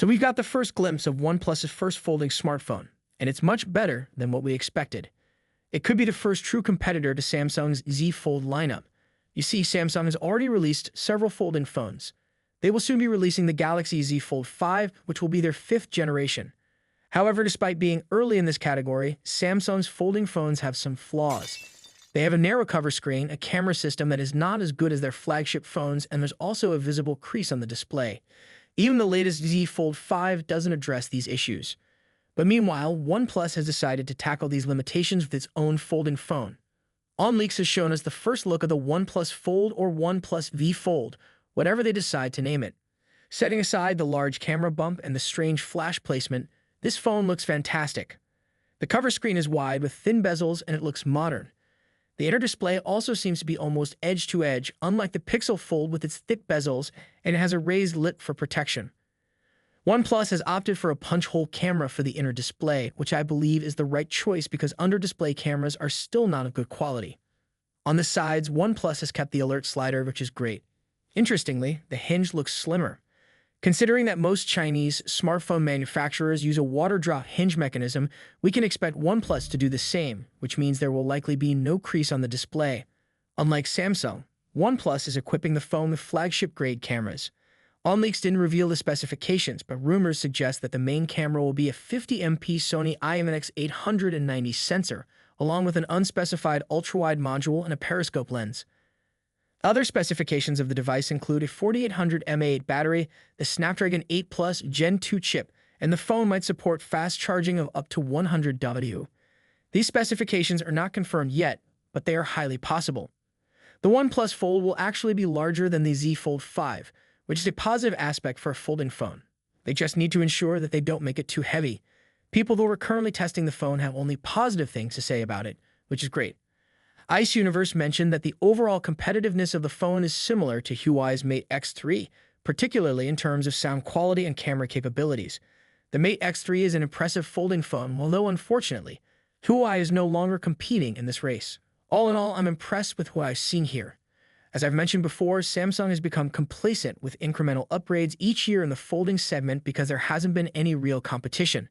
So we've got the first glimpse of OnePlus's first folding smartphone, and it's much better than what we expected. It could be the first true competitor to Samsung's Z Fold lineup. You see, Samsung has already released several folding phones. They will soon be releasing the Galaxy Z Fold 5, which will be their 5th generation. However, despite being early in this category, Samsung's folding phones have some flaws. They have a narrow cover screen, a camera system that is not as good as their flagship phones, and there's also a visible crease on the display. Even the latest Z Fold 5 doesn't address these issues. But meanwhile, OnePlus has decided to tackle these limitations with its own folding phone. OnLeaks has shown us the first look of the OnePlus Fold or OnePlus V Fold, whatever they decide to name it. Setting aside the large camera bump and the strange flash placement, this phone looks fantastic. The cover screen is wide with thin bezels and it looks modern. The inner display also seems to be almost edge-to-edge, unlike the Pixel Fold with its thick bezels, and it has a raised lip for protection. OnePlus has opted for a punch-hole camera for the inner display, which I believe is the right choice because under-display cameras are still not of good quality. On the sides, OnePlus has kept the alert slider, which is great. Interestingly, the hinge looks slimmer. Considering that most Chinese smartphone manufacturers use a water drop hinge mechanism, we can expect OnePlus to do the same, which means there will likely be no crease on the display. Unlike Samsung, OnePlus is equipping the phone with flagship-grade cameras. OnLeaks didn't reveal the specifications, but rumors suggest that the main camera will be a 50MP Sony IMX890 sensor, along with an unspecified ultra-wide module and a periscope lens. Other specifications of the device include a 4800 mAh battery, the Snapdragon 8 Plus Gen 2 chip, and the phone might support fast charging of up to 100 W. These specifications are not confirmed yet, but they are highly possible. The OnePlus Fold will actually be larger than the Z Fold 5, which is a positive aspect for a folding phone. They just need to ensure that they don't make it too heavy. People who are currently testing the phone have only positive things to say about it, which is great. Ice Universe mentioned that the overall competitiveness of the phone is similar to Huawei's Mate X3, particularly in terms of sound quality and camera capabilities. The Mate X3 is an impressive folding phone, although unfortunately, Huawei is no longer competing in this race. All in all, I'm impressed with what I've seen here. As I've mentioned before, Samsung has become complacent with incremental upgrades each year in the folding segment because there hasn't been any real competition.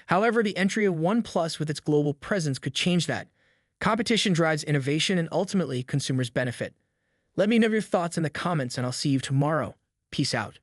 However, the entry of OnePlus with its global presence could change that. Competition drives innovation and ultimately consumers benefit. Let me know your thoughts in the comments and I'll see you tomorrow. Peace out.